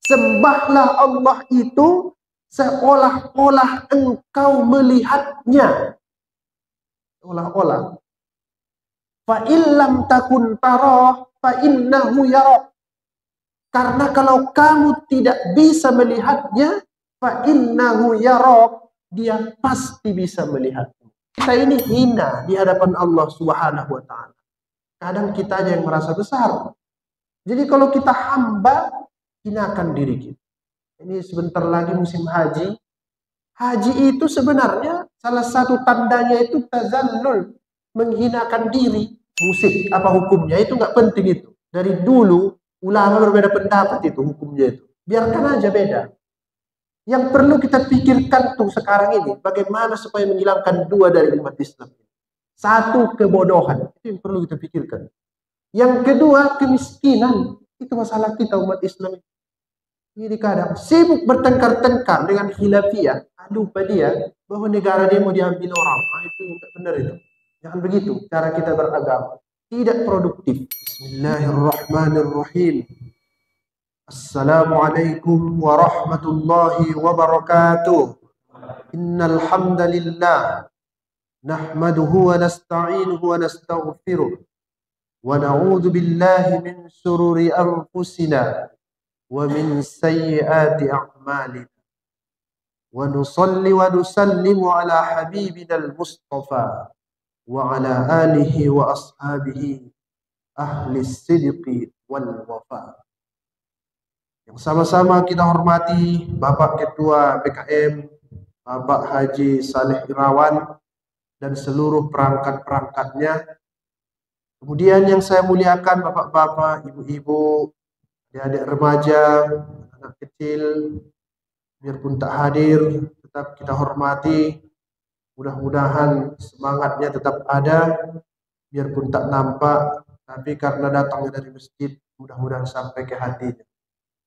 Sembahlah Allah itu seolah-olah engkau melihatnya. Seolah-olah. Fa illam takun tarah fa innahu yarak. Karena kalau kamu tidak bisa melihatnya, fa innahu yarak, dia pasti bisa melihatmu. Kita ini hina di hadapan Allah Subhanahu wa taala. Kadang kita aja yang merasa besar. Jadi kalau kita hamba, hinakan diri kita. Ini sebentar lagi musim haji. Haji itu sebenarnya salah satu tandanya itu tazallul, menghinakan diri. Musik apa hukumnya itu nggak penting itu. Dari dulu ulama berbeda pendapat itu hukumnya itu. Biarkan aja beda. Yang perlu kita pikirkan tuh sekarang ini bagaimana supaya menghilangkan dua dari umat Islam. Satu, kebodohan, itu yang perlu kita pikirkan. Yang kedua, kemiskinan. Itu masalah kita umat Islam. Ini kadang sibuk bertengkar-tengkar dengan khilafiyah. Lupa dia bahwa negara dia mau diambil orang. Itu tidak benar itu. Jangan begitu cara kita beragama. Tidak produktif. Bismillahirrahmanirrahim. Assalamualaikum warahmatullahi wabarakatuh. Innal hamdalillah nahmaduhu wa nasta'inuhu wa nastaghfiruh. Wa na'udzu billahi min shururi anfusina wa min sayyiati a'malina. Wa nusalli wa nusallimu ala habibina al-Mustafa wa ala alihi wa ashabihi ahli sidqi wal wafa. Yang sama-sama kita hormati Bapak Ketua BKM, Bapak Haji Saleh Irawan, dan seluruh perangkat-perangkatnya. Kemudian yang saya muliakan bapak-bapak, ibu-ibu, adik-adik remaja, anak kecil, biarpun tak hadir, tetap kita hormati. Mudah-mudahan semangatnya tetap ada, biarpun tak nampak, tapi karena datangnya dari masjid, mudah-mudahan sampai ke hatinya.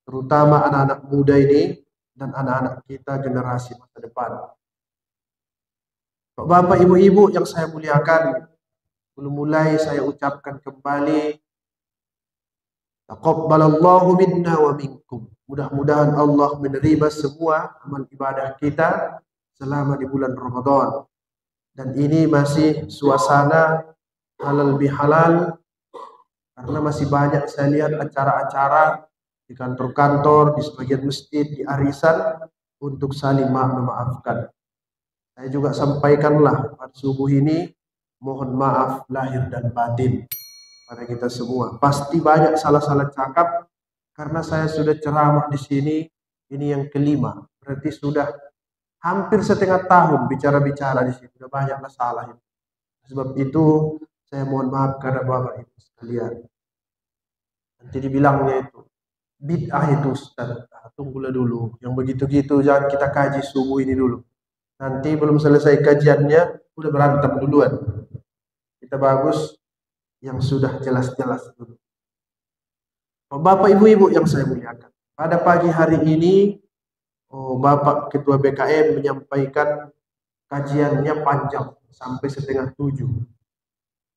Terutama anak-anak muda ini dan anak-anak kita generasi masa depan. Bapak, ibu-ibu yang saya muliakan, belum mulai saya ucapkan kembali, taqabbalallahu minna wa minkum. Mudah-mudahan Allah menerima semua amal ibadah kita selama di bulan Ramadan. Dan ini masih suasana halal bihalal, karena masih banyak saya lihat acara-acara di kantor-kantor, di sebagian masjid, di arisan untuk saling memaafkan. Saya juga sampaikanlah pada subuh ini, mohon maaf lahir dan batin pada kita semua. Pasti banyak salah-salah cakap karena saya sudah ceramah di sini, ini yang kelima. Berarti sudah hampir setengah tahun bicara-bicara di sini. Sudah banyak masalah itu. Sebab itu saya mohon maaf kepada Bapak Ibu sekalian. Nanti dibilangnya itu bid'ah itu Ustaz. Tunggulah dulu. Yang begitu-gitu jangan kita kaji subuh ini dulu. Nanti belum selesai kajiannya udah berantem duluan. Kita bagus yang sudah jelas-jelas dulu. Bapak ibu-ibu yang saya muliakan, pada pagi hari ini Bapak Ketua BKM menyampaikan kajiannya panjang sampai 6:30.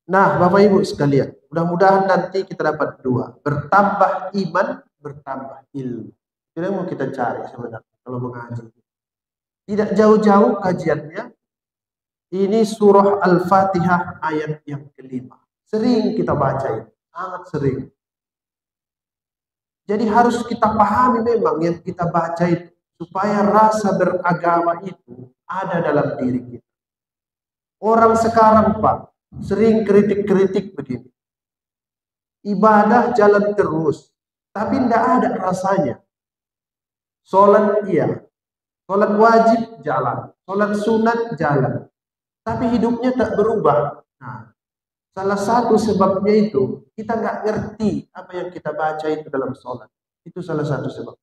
Nah, Bapak Ibu sekalian, mudah-mudahan nanti kita dapat dua, bertambah iman, bertambah ilmu. Itu yang mau kita cari sebenarnya kalau mengaji. Tidak jauh-jauh kajiannya. Ini surah Al-Fatihah ayat yang kelima. Sering kita baca itu, sangat sering. Jadi harus kita pahami memang yang kita baca itu, supaya rasa beragama itu ada dalam diri kita. Orang sekarang Pak, sering kritik-kritik begini. Ibadah jalan terus, tapi tidak ada rasanya. Sholat iya, sholat wajib jalan, sholat sunat jalan, tapi hidupnya tak berubah. Nah, salah satu sebabnya itu kita nggak ngerti apa yang kita baca itu dalam sholat. Itu salah satu sebab.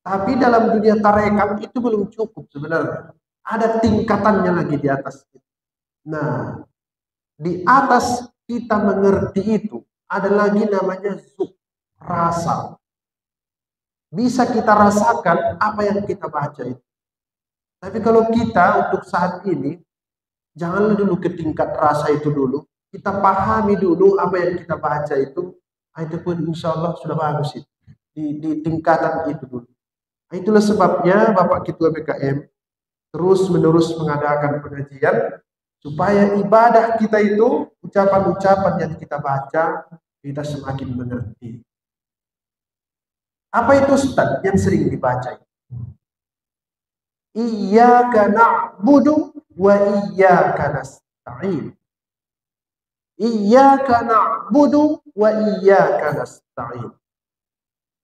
Tapi dalam dunia tarekat itu belum cukup sebenarnya. Ada tingkatannya lagi di atas itu. Nah, di atas kita mengerti itu ada lagi namanya zuk, rasa. Bisa kita rasakan apa yang kita baca itu. Tapi kalau kita untuk saat ini, janganlah dulu ke tingkat rasa itu dulu. Kita pahami dulu apa yang kita baca itu pun insya Allah sudah bagus itu. di tingkatan itu dulu. Nah, itulah sebabnya Bapak Ketua BKM terus-menerus mengadakan pengajian supaya ibadah kita itu, ucapan-ucapan yang kita baca, kita semakin mengerti. Apa itu Ustaz yang sering dibaca? Iyyaka na'budu wa iyyaka nasta'in. Iyyaka na'budu wa iyyaka nasta'in.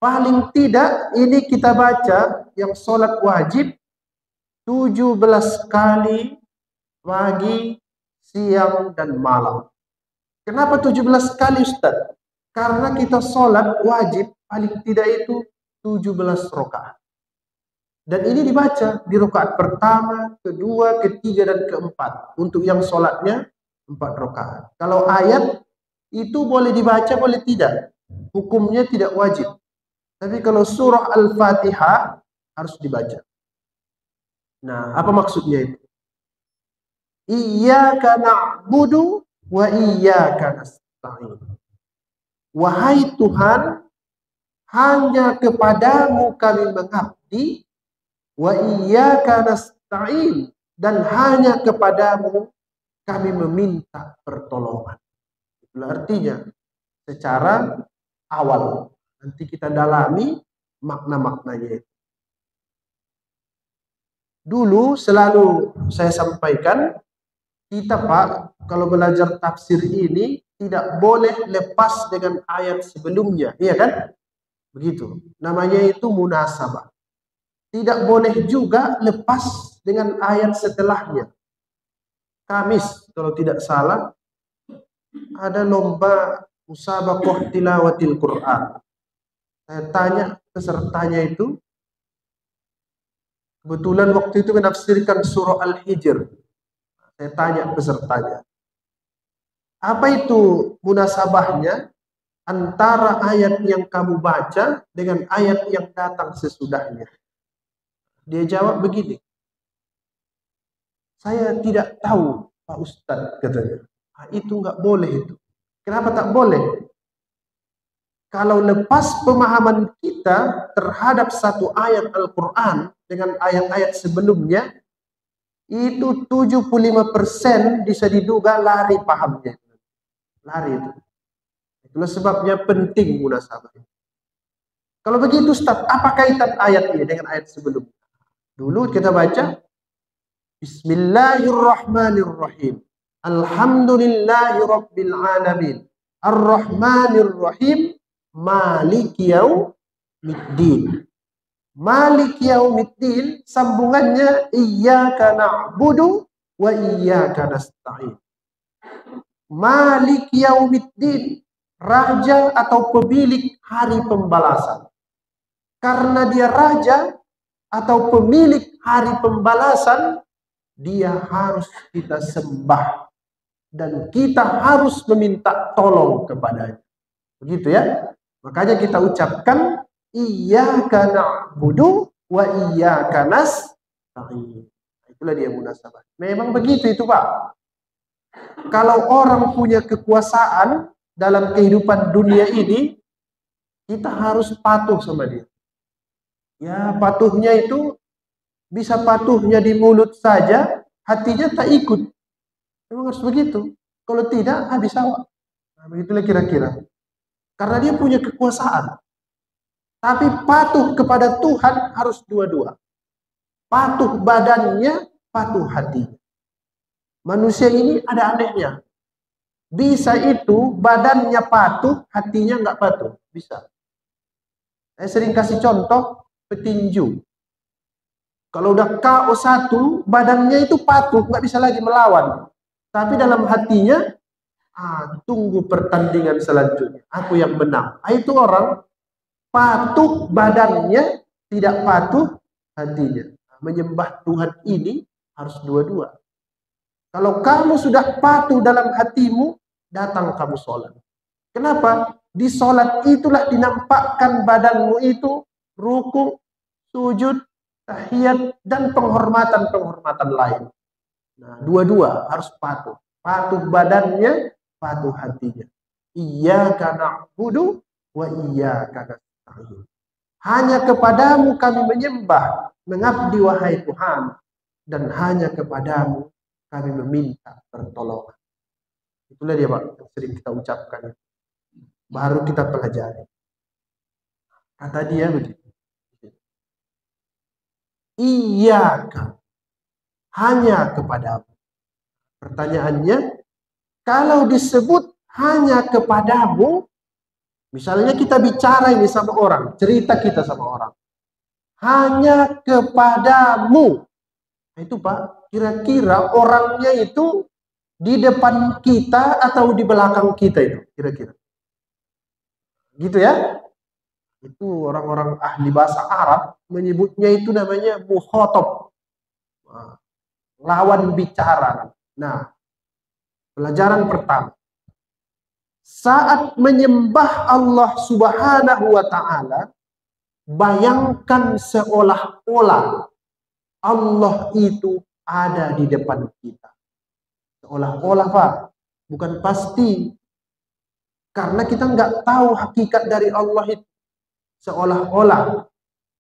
Paling tidak ini kita baca yang sholat wajib 17 kali pagi, siang, dan malam. Kenapa 17 kali Ustaz? Karena kita sholat wajib paling tidak itu 17 rakaat. Dan ini dibaca di rakaat pertama, kedua, ketiga, dan keempat. Untuk yang sholatnya 4 rakaat. Kalau ayat itu boleh dibaca, boleh tidak. Hukumnya tidak wajib. Tapi kalau surah Al-Fatihah harus dibaca. Nah, apa maksudnya itu? Iyyaka na'budu wa iyyaka nasta'in. Wahai Tuhan, hanya kepadamu kami mengabdi, wa iyyaka nasta'in, dan hanya kepadamu kami meminta pertolongan. Itu artinya secara awal. Nanti kita dalami makna-maknanya. Dulu selalu saya sampaikan, kita Pak, kalau belajar tafsir ini tidak boleh lepas dengan ayat sebelumnya, iya kan? Begitu. Namanya itu munasabah. Tidak boleh juga lepas dengan ayat setelahnya. Kamis, kalau tidak salah, ada lomba musabaqah tilawatil Quran. Saya tanya pesertanya itu, kebetulan waktu itu menafsirkan surah Al-Hijr. Saya tanya pesertanya, apa itu munasabahnya antara ayat yang kamu baca dengan ayat yang datang sesudahnya? Dia jawab begini, saya tidak tahu Pak Ustadz, katanya. Itu nggak boleh itu. Kenapa tak boleh? Kalau lepas pemahaman kita terhadap satu ayat Al-Quran dengan ayat-ayat sebelumnya, itu 75% bisa diduga lari pahamnya. Lari itu. Itulah sebabnya penting munasabah. Kalau begitu Ustaz, apa kaitan ayat ini dengan ayat sebelumnya? Dulu kita baca Bismillahirrahmanirrahim. Alhamdulillahi rabbil alamin. Ar-Rahmanir-Rahim. Maliki yaumiddin. Malik yaumiddin, sambungannya iyyaka na'budu wa iyyaka nasta'in. Malik yaumiddin, raja atau pemilik hari pembalasan. Karena dia raja atau pemilik hari pembalasan, dia harus kita sembah dan kita harus meminta tolong kepadanya. Begitu ya. Makanya kita ucapkan iyyaka na'budu wa iyyaka nasta'in. Itulah dia munasabah. Memang begitu itu Pak. Kalau orang punya kekuasaan dalam kehidupan dunia ini, kita harus patuh sama dia. Ya, patuhnya itu bisa patuhnya di mulut saja, hatinya tak ikut. Memang harus begitu. Kalau tidak, habis awak. Nah, begitulah kira-kira. Karena dia punya kekuasaan. Tapi patuh kepada Tuhan harus dua-dua. Patuh badannya, patuh hatinya. Manusia ini ada anehnya. Bisa itu badannya patuh, hatinya nggak patuh. Bisa. Saya sering kasih contoh petinju. Kalau udah KO1, badannya itu patuh, nggak bisa lagi melawan. Tapi dalam hatinya, tunggu pertandingan selanjutnya. Aku yang menang. Itu orang patuh badannya, tidak patuh hatinya. Menyembah Tuhan ini harus dua-dua. Kalau kamu sudah patuh dalam hatimu, datang kamu sholat. Kenapa? Di sholat itulah dinampakkan badanmu itu ruku, sujud, tahiyat, dan penghormatan-penghormatan lain. Nah, dua-dua harus patuh. Patuh badannya, patuh hatinya. Iyyaka na'budu wa iyyaka nasta'in. Hanya kepadamu kami menyembah, mengabdi wahai Tuhan, dan hanya kepadamu kami meminta pertolongan. Itulah dia Pak, yang sering kita ucapkan. Baru kita pelajari. Kata dia begitu. Iyaka, hanya kepadamu. Pertanyaannya, kalau disebut hanya kepadamu, misalnya kita bicara ini sama orang, cerita kita sama orang, hanya kepadamu. Itu Pak, kira-kira orangnya itu di depan kita atau di belakang kita itu, kira-kira. Gitu ya. Itu orang-orang ahli bahasa Arab menyebutnya itu namanya mukhatab. Lawan bicara. Nah, pelajaran pertama. Saat menyembah Allah Subhanahu wa taala, bayangkan seolah-olah Allah itu ada di depan kita. Seolah-olah Pak, bukan pasti. Karena kita nggak tahu hakikat dari Allah itu. Seolah-olah.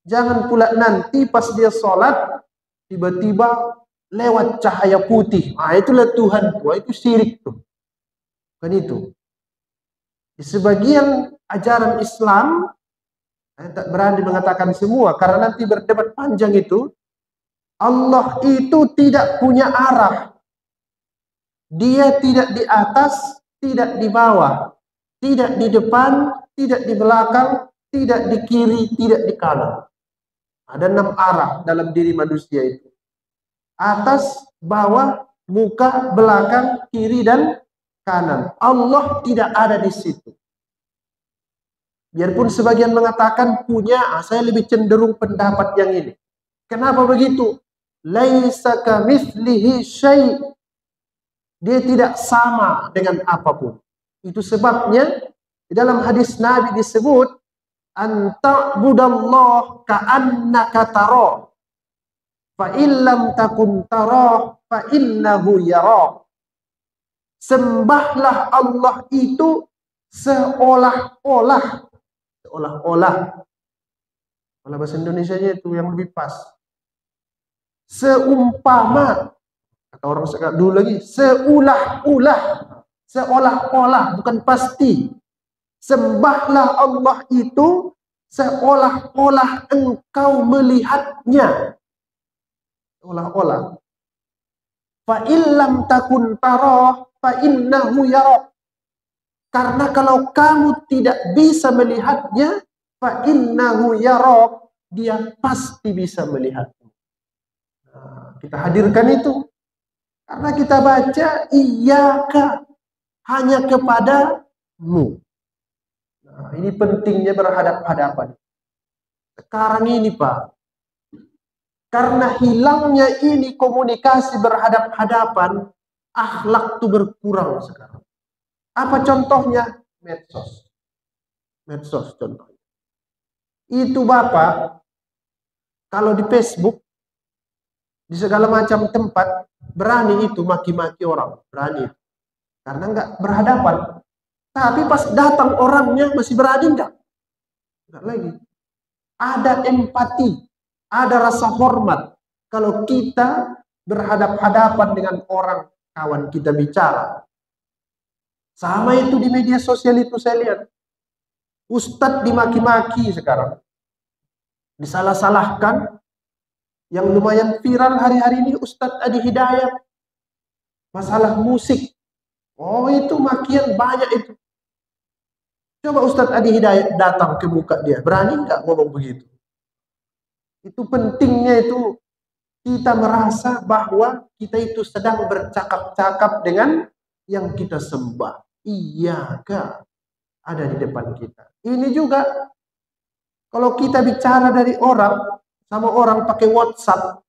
Jangan pula nanti pas dia sholat, tiba-tiba lewat cahaya putih. Ah, itulah Tuhan tua, itu syirik tuh. Kan itu. Di sebagian ajaran Islam, saya tak berani mengatakan semua, karena nanti berdebat panjang itu, Allah itu tidak punya arah. Dia tidak di atas, tidak di bawah. Tidak di depan, tidak di belakang, tidak di kiri, tidak di kanan. Ada 6 arah dalam diri manusia itu. Atas, bawah, muka, belakang, kiri, dan kanan. Allah tidak ada di situ. Biarpun sebagian mengatakan punya, saya lebih cenderung pendapat yang ini. Kenapa begitu? Laisa kamitslihi syai'. Dia tidak sama dengan apapun. Itu sebabnya di dalam hadis Nabi disebut anta'budallah ka'annaka tarah fa illam takun tarah fa innahu yarah. Sembahlah Allah itu seolah-olah. Kalau bahasa Indonesianya itu yang lebih pas. Seumpama, kata orang sekarang dulu lagi, seulah-ulah, seolah-olah, bukan pasti. Sembahlah Allah itu seolah-olah engkau melihatnya. Seolah-olah. Fa illam takun tarah fa innahu yarah. Karena kalau kamu tidak bisa melihatnya, fa innahu yarah, dia pasti bisa melihatmu. Nah, kita hadirkan itu. Karena kita baca iyyaka, hanya kepadamu. Nah, ini pentingnya berhadap-hadapan. Sekarang ini Pak, karena hilangnya ini komunikasi berhadap-hadapan, akhlak itu berkurang sekarang. Apa contohnya? Medsos. Medsos contohnya. Itu Bapak, kalau di Facebook, di segala macam tempat, berani itu maki-maki orang. Berani. Karena nggak berhadapan. Tapi pas datang orangnya masih berani enggak? Enggak lagi. Ada empati, ada rasa hormat. Kalau kita berhadap-hadapan dengan orang kawan kita bicara. Sama itu di media sosial itu saya lihat. Ustadz dimaki-maki sekarang. Disalah-salahkan. Yang lumayan viral hari-hari ini Ustadz Adi Hidayat. Masalah musik. Oh itu makian banyak itu. Coba Ustadz Adi Hidayat datang ke muka dia. Berani nggak ngomong begitu? Itu pentingnya itu kita merasa bahwa kita itu sedang bercakap-cakap dengan yang kita sembah. Iyaka ada di depan kita. Ini juga kalau kita bicara dari orang sama orang pakai WhatsApp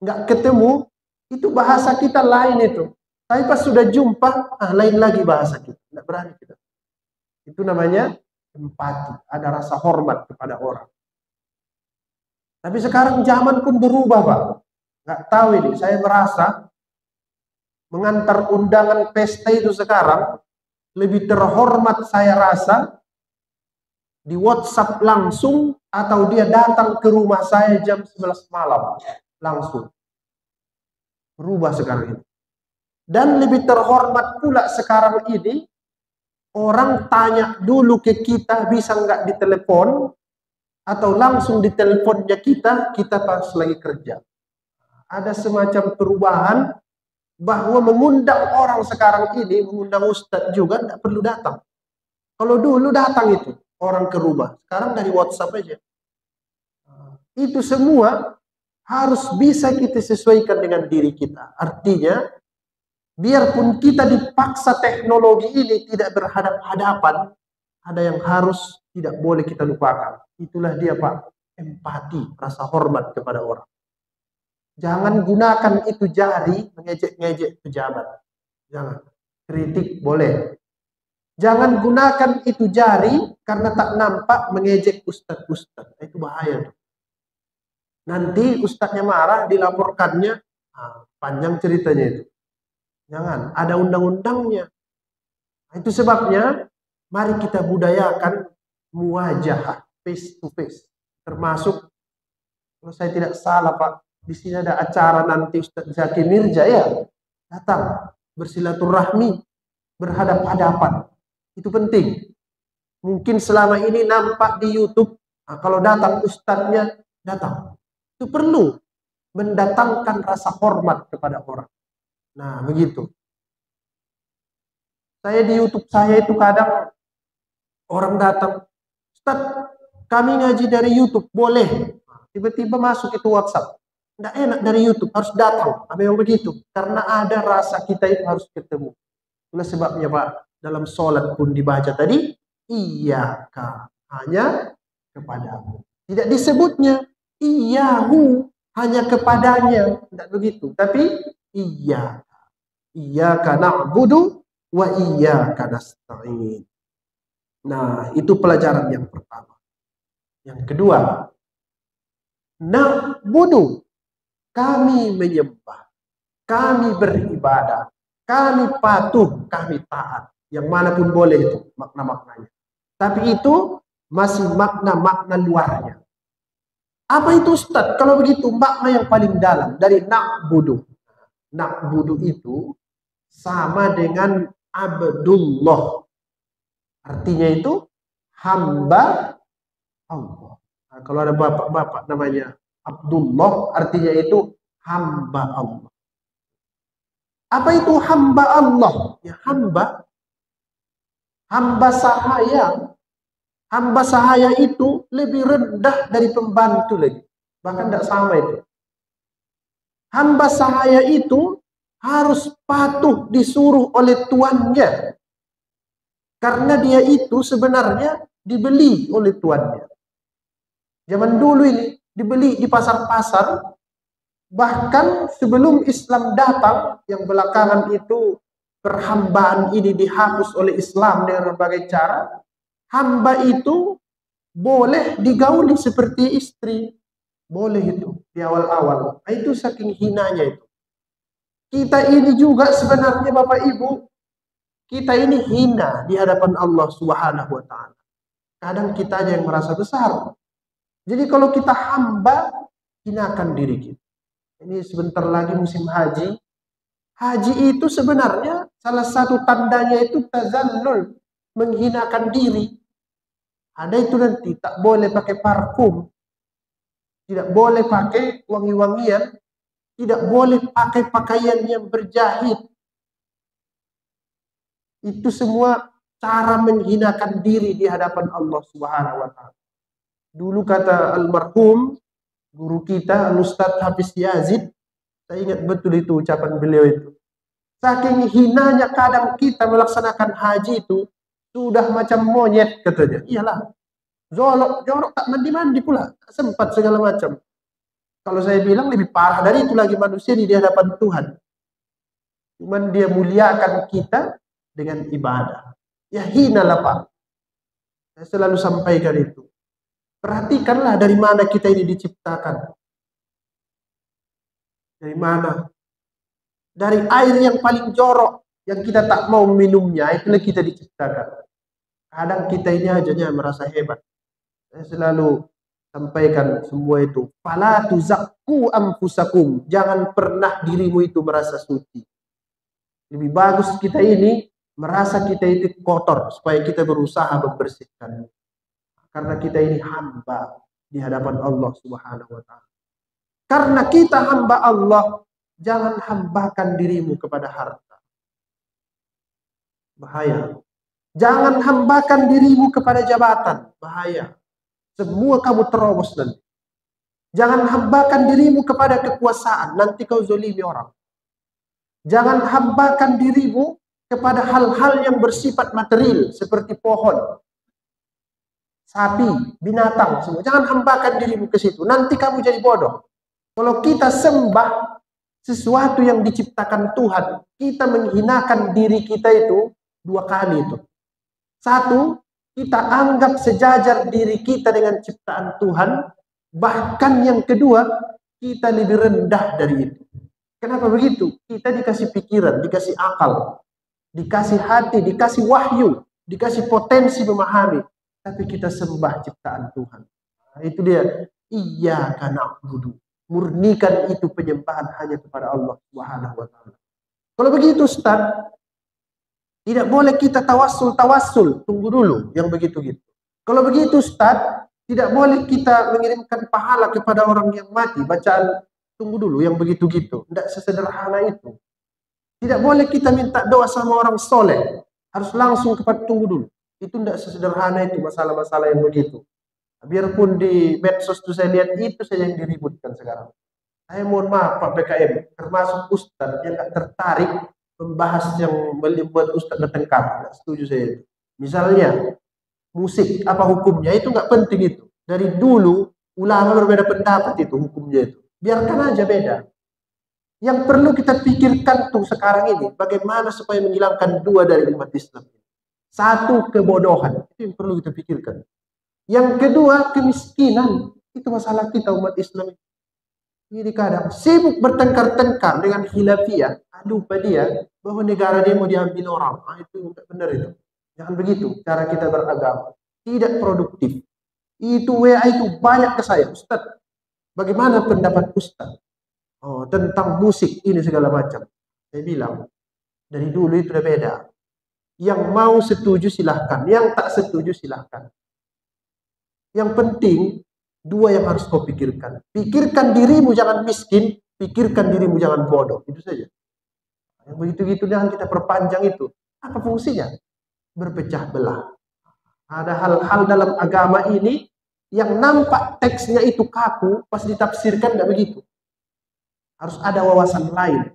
nggak ketemu, itu bahasa kita lain itu. Tapi pas sudah jumpa, lain lagi bahasa kita. Nggak berani kita. Itu namanya empati. Ada rasa hormat kepada orang. Tapi sekarang zaman pun berubah Pak. Nggak tahu ini. Saya merasa mengantar undangan pesta itu sekarang lebih terhormat saya rasa di WhatsApp langsung, atau dia datang ke rumah saya jam 11 malam langsung. Berubah sekarang ini. Dan lebih terhormat pula sekarang ini, orang tanya dulu ke kita bisa nggak ditelepon, atau langsung di teleponnya kita pas lagi kerja. Ada semacam perubahan bahwa mengundang orang sekarang ini, mengundang ustadz juga tidak perlu datang. Kalau dulu datang itu orang ke rumah, sekarang dari WhatsApp aja. Itu semua harus bisa kita sesuaikan dengan diri kita. Artinya, biarpun kita dipaksa teknologi ini tidak berhadap-hadapan, ada yang harus tidak boleh kita lupakan. Itulah dia Pak, empati, rasa hormat kepada orang. Jangan gunakan itu jari mengejek-ngejek pejabat. Jangan. Kritik boleh. Jangan gunakan itu jari karena tak nampak mengejek ustadz-ustadz. Itu bahaya tuh. Nanti ustadznya marah, dilaporkannya, panjang ceritanya itu. Jangan, ada undang-undangnya. Itu sebabnya, mari kita budayakan muwajahah, face to face. Termasuk, kalau saya tidak salah Pak, di sini ada acara nanti Ustadz Zaki Mirja ya, datang bersilaturahmi, berhadap-hadapan. Itu penting. Mungkin selama ini nampak di YouTube, kalau datang ustadznya, datang. Itu perlu mendatangkan rasa hormat kepada orang. Nah, begitu. Saya di YouTube saya itu kadang orang datang, Ustadz, kami ngaji dari YouTube, boleh. Tiba-tiba masuk itu WhatsApp. Nggak enak dari YouTube, harus datang. Memang begitu. Karena ada rasa kita itu harus ketemu. Itulah sebabnya Pak, dalam sholat pun dibaca tadi, iyyaka, hanya kepadamu. Tidak disebutnya iyahu, hanya kepadanya. Tidak begitu. Tapi iyyaka. Iyyaka na'budu wa iyyaka nasta'in. Nah, itu pelajaran yang pertama. Yang kedua, na'budu, kami menyembah, kami beribadah, kami patuh, kami taat. Yang manapun boleh itu makna-maknanya. Tapi itu masih makna-makna luarnya. Apa itu Ustadz? Kalau begitu makna yang paling dalam dari na'budu. Na'budu itu sama dengan Abdullah. Artinya itu hamba Allah. Nah, kalau ada bapak-bapak namanya Abdullah, artinya itu hamba Allah. Apa itu hamba Allah? Ya hamba sahaya. Hamba sahaya itu lebih rendah dari pembantu lagi. Bahkan tidak sama itu. Hamba sahaya itu harus patuh disuruh oleh tuannya. Karena dia itu sebenarnya dibeli oleh tuannya. Zaman dulu ini dibeli di pasar-pasar. Bahkan sebelum Islam datang, yang belakangan itu perhambaan ini dihapus oleh Islam dengan berbagai cara. Hamba itu boleh digauli seperti istri. Boleh itu di awal-awal. Itu saking hinanya itu. Kita ini juga sebenarnya Bapak Ibu, kita ini hina di hadapan Allah Subhanahu wa Ta'ala. Kadang kita aja yang merasa besar. Jadi kalau kita hamba, hinakan diri kita. Ini sebentar lagi musim haji. Haji itu sebenarnya salah satu tandanya itu tazallul, menghinakan diri. Ada itu nanti tak boleh pakai parfum, tidak boleh pakai wangi-wangian, tidak boleh pakai pakaian yang berjahit. Itu semua cara menghinakan diri di hadapan Allah Subhanahu wa Ta'ala. Dulu kata almarhum guru kita Al-Ustadz Hafiz Yazid, saya ingat betul itu ucapan beliau itu. Saking hinanya kadang kita melaksanakan haji itu sudah macam monyet katanya. Iyalah, jorok tak mandi-mandi pula, tak sempat segala macam. Kalau saya bilang lebih parah dari itu lagi manusia di hadapan Tuhan. Cuman dia muliakan kita dengan ibadah. Ya hinalah Pak. Saya selalu sampaikan itu. Perhatikanlah dari mana kita ini diciptakan. Dari mana? Dari air yang paling jorok, yang kita tak mau minumnya, itulah kita diciptakan. Kadang kita ini hanya merasa hebat. Saya selalu sampaikan semua itu. Fala tuzakku anfusakum. Jangan pernah dirimu itu merasa suci. Lebih bagus kita ini merasa kita itu kotor supaya kita berusaha membersihkan. Karena kita ini hamba di hadapan Allah Subhanahu wa taala. Karena kita hamba Allah, jangan hambakan dirimu kepada harta. Bahaya. Jangan hambakan dirimu kepada jabatan. Bahaya. Semua kamu terobos nanti. Jangan hambakan dirimu kepada kekuasaan. Nanti kau zolimi orang. Jangan hambakan dirimu kepada hal-hal yang bersifat material. Seperti pohon, sapi, binatang. Semua. Jangan hambakan dirimu ke situ. Nanti kamu jadi bodoh. Kalau kita sembah sesuatu yang diciptakan Tuhan, kita menghinakan diri kita itu dua kali itu. Satu, kita anggap sejajar diri kita dengan ciptaan Tuhan. Bahkan yang kedua, kita lebih rendah dari itu. Kenapa begitu? Kita dikasih pikiran, dikasih akal, dikasih hati, dikasih wahyu, dikasih potensi memahami. Tapi kita sembah ciptaan Tuhan. Nah, itu dia. Iyyaka na'budu. Murnikan itu penyembahan hanya kepada Allah Subhanahu wa taala. Kalau begitu Ustaz, tidak boleh kita tawassul. Tunggu dulu yang begitu-gitu. Kalau begitu Ustaz, tidak boleh kita mengirimkan pahala kepada orang yang mati. Bacaan tunggu dulu yang begitu-gitu. Tidak sesederhana itu. Tidak boleh kita minta doa sama orang soleh. Harus langsung kepada tunggu dulu. Itu tidak sesederhana itu masalah-masalah yang begitu. Biarpun di medsos itu saya lihat itu saja yang diributkan sekarang. Saya mohon maaf Pak BKM, termasuk Ustadz yang tidak tertarik membahas yang membuat Ustadz bertengkar. Tidak setuju saya itu. Misalnya musik, apa hukumnya? Itu nggak penting itu. Dari dulu ulama berbeda pendapat itu hukumnya itu. Biarkan aja beda. Yang perlu kita pikirkan tuh sekarang ini, bagaimana supaya menghilangkan dua dari umat Islam. Satu, kebodohan. Itu yang perlu kita pikirkan. Yang kedua, kemiskinan. Itu masalah kita umat Islam. Ini kadang sibuk bertengkar-tengkar dengan khilafiyah. Lupa dia bahwa negara dia mau diambil orang. Nah, itu benar itu. Jangan begitu cara kita beragama. Tidak produktif. Itu WA itu banyak ke saya. Ustaz, bagaimana pendapat Ustaz? Oh, tentang musik ini segala macam. Saya bilang, dari dulu itu udah beda. Yang mau setuju silahkan. Yang tak setuju silahkan. Yang penting, dua yang harus kau pikirkan. Pikirkan dirimu jangan miskin, pikirkan dirimu jangan bodoh. Itu saja. Yang begitu-gitu jangan kita perpanjang itu. Apa fungsinya? Berpecah belah. Ada hal-hal dalam agama ini yang nampak teksnya itu kaku, pas ditafsirkan tidak begitu. Harus ada wawasan lain.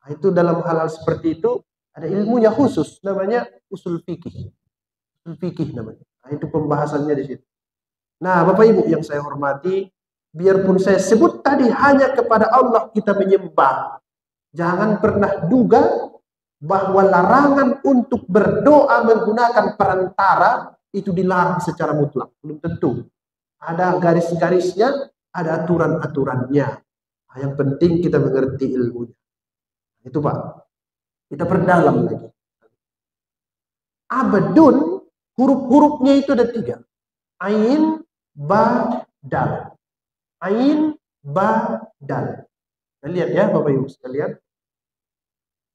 Nah, itu dalam hal-hal seperti itu, ada ilmunya khusus, namanya usul fikih. Usul fikih namanya. Nah, itu pembahasannya di situ. Nah, Bapak Ibu yang saya hormati, biarpun saya sebut tadi hanya kepada Allah kita menyembah, jangan pernah duga bahwa larangan untuk berdoa menggunakan perantara itu dilarang secara mutlak. Belum tentu. Ada garis-garisnya, ada aturan-aturannya. Nah, yang penting kita mengerti ilmunya. Itu Pak. Kita perdalam lagi. Abdun, huruf-hurufnya itu ada 3. Ain, ba, dal. Ain, ba, dal. Kita lihat ya Bapak Ibu sekalian.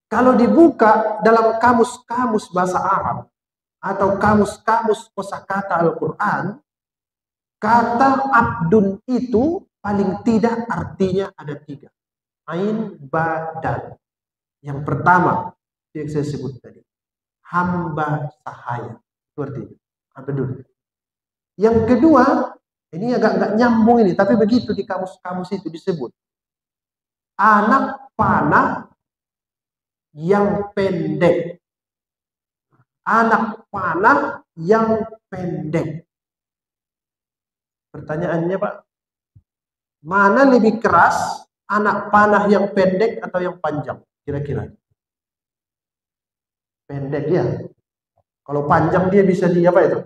Kalau dibuka dalam kamus-kamus bahasa Arab atau kamus-kamus kosakata Al-Quran, kata abdun itu paling tidak artinya ada 3. Ain, ba, dal. Yang pertama yang saya sebut tadi, hamba sahaya. Itu artinya abdun. Yang kedua, ini agak nyambung ini, tapi begitu di kamus-kamus itu disebut. Anak panah yang pendek. Anak panah yang pendek. Pertanyaannya Pak, mana lebih keras, anak panah yang pendek atau yang panjang? Kira-kira. Pendek ya. Kalau panjang dia bisa di apa itu?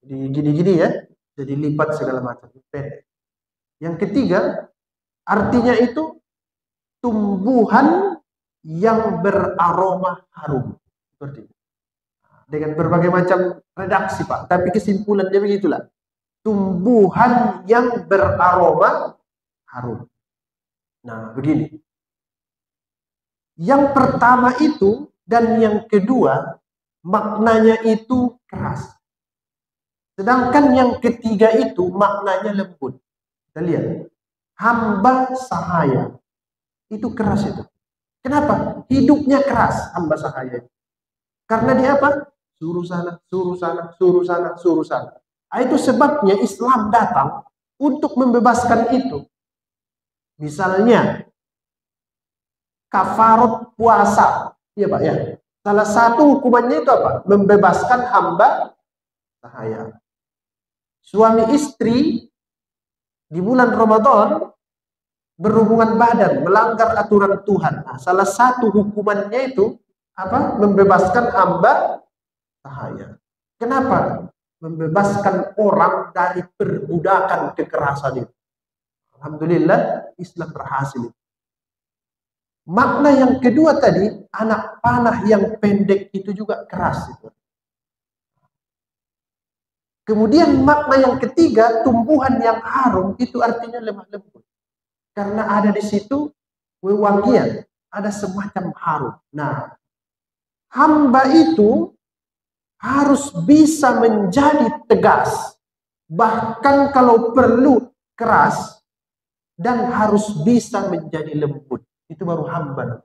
Di gini-gini ya, jadi lipat segala macam. Pendek. Yang ketiga, artinya itu tumbuhan yang beraroma harum. Seperti itu. Dengan berbagai macam redaksi Pak, tapi kesimpulannya begitulah. tumbuhan yang beraroma harum. Nah, begini. Yang pertama itu dan yang kedua maknanya itu keras. Sedangkan yang ketiga itu maknanya lembut. Kita lihat. Hamba sahaya. Itu keras itu. Kenapa? Hidupnya keras hamba sahaya. Karena dia apa? Suruh sana, suruh sana, suruh sana, suruh sana. Nah, itu sebabnya Islam datang untuk membebaskan itu. Misalnya kafarat puasa. Iya Pak ya. Salah satu hukumannya itu apa? Membebaskan hamba sahaya. Suami istri di bulan Ramadan berhubungan badan, melanggar aturan Tuhan. Nah, salah satu hukumannya itu apa? Membebaskan hamba sahaya. Kenapa? Membebaskan orang dari perbudakan kekerasan itu. Alhamdulillah Islam berhasil. Makna yang kedua tadi, anak panah yang pendek itu juga keras itu. Kemudian makna yang ketiga, tumbuhan yang harum itu artinya lemah lembut. Karena ada di situ wewangian, ada semacam harum. Nah, hamba itu harus bisa menjadi tegas, bahkan kalau perlu keras, dan harus bisa menjadi lembut. Itu baru hamba.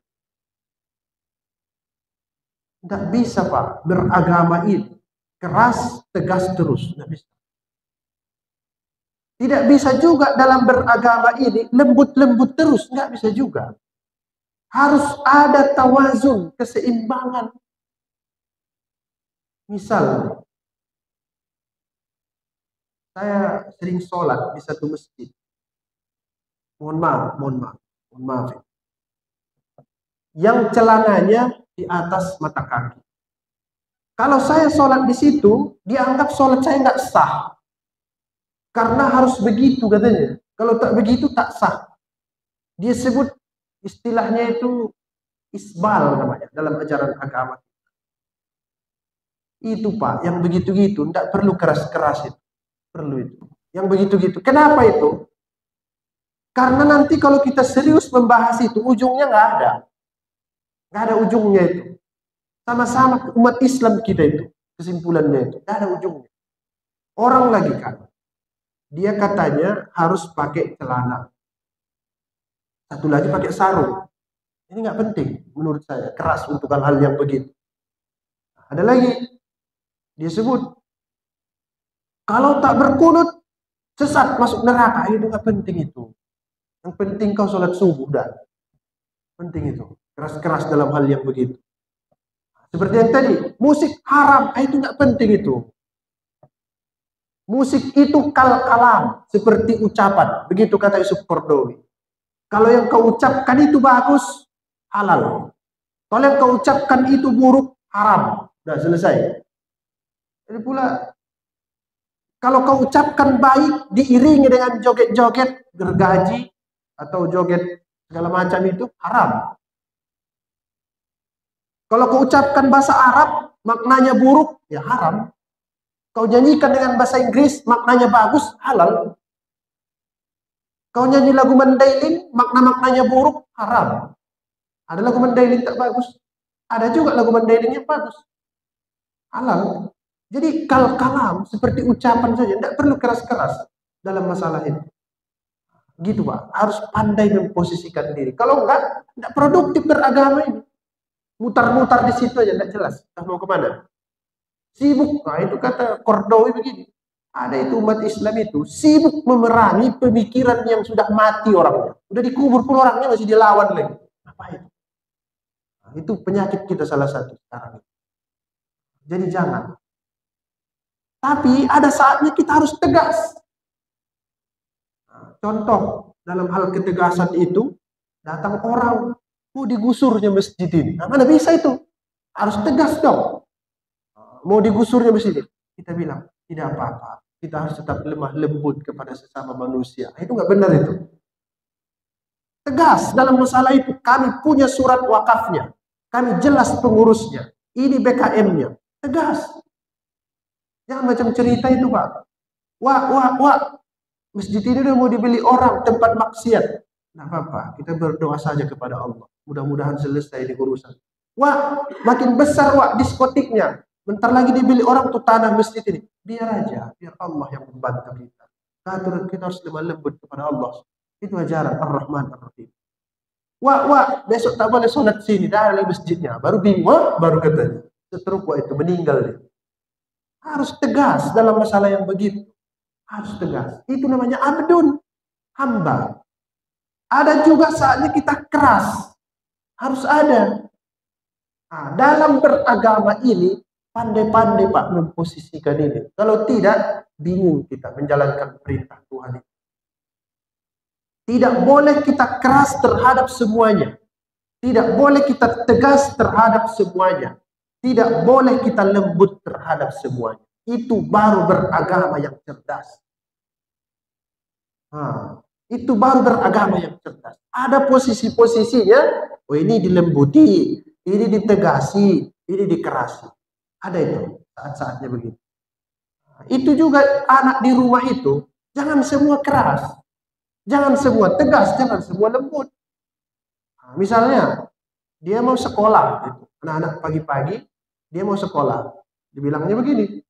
Tidak bisa Pak beragama ini keras, tegas terus. Tidak bisa. Tidak bisa juga dalam beragama ini lembut-lembut terus. Tidak bisa juga. Harus ada tawazun, keseimbangan. Misal, saya sering sholat di satu masjid. Mohon maaf. Yang celananya di atas mata kaki. Kalau saya sholat di situ, dianggap sholat saya nggak sah. Karena harus begitu katanya. Kalau tak begitu tak sah. Dia sebut istilahnya itu isbal namanya dalam ajaran agama. Itu Pak, yang begitu-gitu, tidak perlu keras-keras itu. Perlu itu. Yang begitu-gitu. Kenapa itu? Karena nanti kalau kita serius membahas itu, ujungnya nggak ada. Nggak ada ujungnya itu. Sama-sama umat Islam kita itu. Kesimpulannya itu. Nggak ada ujungnya. Orang lagi kan. Dia katanya harus pakai celana. Satu lagi pakai sarung. Ini nggak penting menurut saya. Keras untuk hal-hal yang begitu. Ada lagi. Dia sebut. Kalau tak berkunut, sesat masuk neraka. Itu nggak penting itu. Yang penting kau sholat subuh dah. Penting itu. Keras-keras dalam hal yang begitu. Seperti yang tadi. Musik haram. Itu nggak penting itu. Musik itu kal-kalam, seperti ucapan. Begitu kata Yusuf Qaradawi. Kalau yang kau ucapkan itu bagus, halal. Kalau yang kau ucapkan itu buruk, haram. Sudah selesai. Jadi pula, kalau kau ucapkan baik, diiringi dengan joget-joget, gergaji, atau joget segala macam itu, haram. Kalau kau ucapkan bahasa Arab, maknanya buruk, ya haram. Kau nyanyikan dengan bahasa Inggris, maknanya bagus, halal. Kau nyanyi lagu Mandailing, makna-maknanya buruk, haram. Ada lagu Mandailing tak bagus. Ada juga lagu Mandailing yang bagus. Halal. Jadi kal-kalam, seperti ucapan saja. Tidak perlu keras-keras dalam masalah ini. Gitu Pak. Harus pandai memposisikan diri. Kalau enggak, tidak produktif beragama ini. Mutar-mutar di situ aja, tidak jelas. Kita mau kemana? Sibuk, nah itu kata Qaradawi begini. Ada itu umat Islam itu sibuk memerangi pemikiran yang sudah mati orangnya. Sudah dikubur pun orangnya masih dilawan lagi. Apa itu? Nah, itu penyakit kita salah satu sekarang. Jadi jangan. Tapi ada saatnya kita harus tegas. Nah, contoh dalam hal ketegasan itu, datang orang mau digusurnya masjid ini. Nah, mana bisa itu? Harus tegas dong. Mau digusurnya masjid, kita bilang tidak apa-apa, kita harus tetap lemah lembut kepada sesama manusia. Itu nggak benar itu. Tegas dalam masalah itu. Kami punya surat wakafnya, kami jelas pengurusnya, ini BKM-nya. Tegas. Jangan macam cerita itu Pak. Wah, masjid ini udah mau dibeli orang, tempat maksiat. Nggak apa-apa, kita berdoa saja kepada Allah. Mudah-mudahan selesai di urusan. Wah, makin besar diskotiknya. Bentar lagi dibeli orang tuh tanah masjid ini. Biar aja, biar Allah yang membantu kita. Kita harus lemah lembut kepada Allah. Itu ajaran Ar-Rahman Ar-Rahim. Wah, besok tak boleh sholat sini, dari masjidnya. Baru bingung, baru katanya. Seteruk itu meninggal dia. Harus tegas dalam masalah yang begitu. Harus tegas. Itu namanya abdun, hamba. Ada juga saatnya kita keras. Harus ada. Nah, dalam beragama ini, pandai-pandai Pak memposisikan ini. Kalau tidak, bingung kita menjalankan perintah Tuhan ini. Tidak boleh kita keras terhadap semuanya. Tidak boleh kita tegas terhadap semuanya. Tidak boleh kita lembut terhadap semuanya. Itu baru beragama yang cerdas. Itu baru beragama yang cerdas. Ada posisi-posisinya, ini dilembuti, ini ditegasi, ini dikerasi. Ada itu saat-saatnya begitu. Itu juga anak di rumah itu, jangan semua keras. Jangan semua tegas, jangan semua lembut. Misalnya, dia mau sekolah, gitu. Anak-anak pagi-pagi, dia mau sekolah. Dibilangnya begini,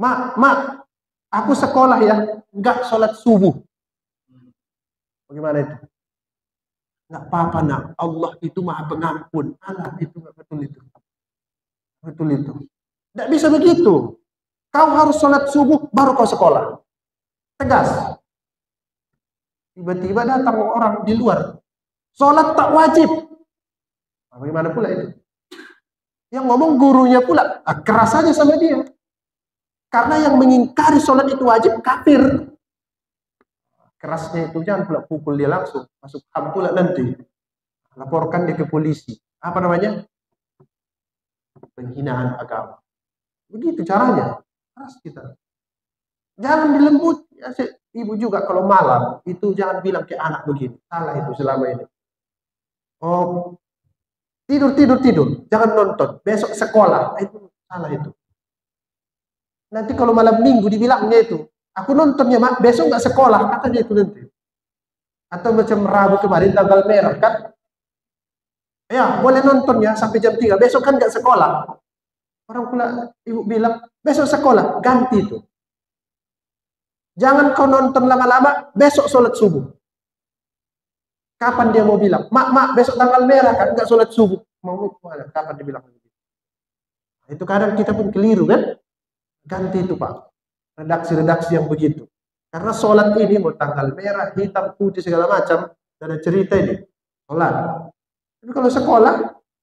Mak, aku sekolah ya, enggak sholat subuh. Bagaimana itu? Enggak apa-apa nak, Allah itu maha pengampun. Allah itu enggak betul itu. Betul itu. Enggak bisa begitu. Kau harus sholat subuh, baru kau sekolah. Tegas. Tiba-tiba datang orang di luar. Sholat tak wajib. Bagaimana pula itu? Yang ngomong gurunya pula. Keras aja sama dia. Karena yang mengingkari sholat itu wajib, kafir. Kerasnya itu jangan pula pukul dia langsung. Masuk HAM pula nanti. Laporkan dia ke polisi. Apa namanya? Penghinaan agama. Begitu caranya. Keras kita. Jangan dilembut. Ibu juga kalau malam itu jangan bilang ke anak begini. Salah itu selama ini. Oh, tidur. Jangan nonton. Besok sekolah. Itu salah itu. Nanti kalau malam minggu dibilangnya itu. Aku nontonnya mak, besok nggak sekolah. Katanya itu nanti. Atau macam Rabu kemarin tanggal merah kan. Ya boleh nonton ya sampai jam 3. Besok kan nggak sekolah. Orang pula ibu bilang besok sekolah. Ganti itu. Jangan kau nonton lama-lama, besok sholat subuh. Kapan dia mau bilang? Mak, besok tanggal merah kan, enggak sholat subuh. Mau kemana? Kapan dia bilang begitu? Itu kadang kita pun keliru kan? Ganti itu Pak. Redaksi-redaksi yang begitu. Karena sholat ini mau tanggal merah, hitam, putih, segala macam. Ada cerita ini. Sholat. Tapi kalau sekolah,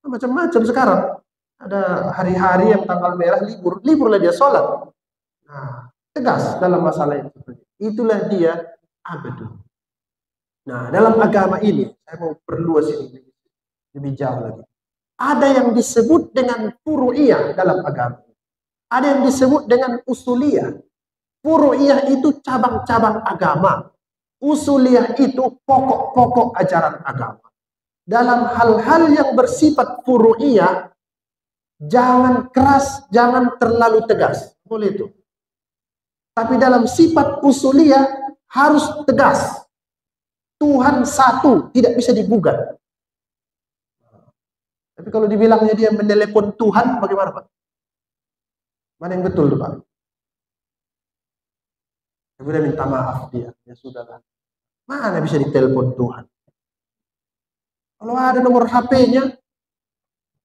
macam-macam sekarang. Ada hari-hari yang tanggal merah, libur. Liburlah dia sholat. Nah, tegas dalam masalah yang seperti itu. Itulah dia abdu. Nah, dalam agama ini saya mau perluas ini lebih jauh lagi. Ada yang disebut dengan furu'iyah dalam agama. Ada yang disebut dengan usuliyah. Furu'iyah itu cabang-cabang agama. Usuliyah itu pokok-pokok ajaran agama. Dalam hal-hal yang bersifat furu'iyah, jangan keras, jangan terlalu tegas. Boleh itu. Tapi dalam sifat usuliyah harus tegas. Tuhan satu, tidak bisa digugat. Tapi kalau dibilangnya dia menelepon Tuhan, bagaimana Pak? Mana yang betul tuh Pak? Kemudian minta maaf dia, ya sudahlah. Mana bisa ditelepon Tuhan? Kalau ada nomor HP-nya,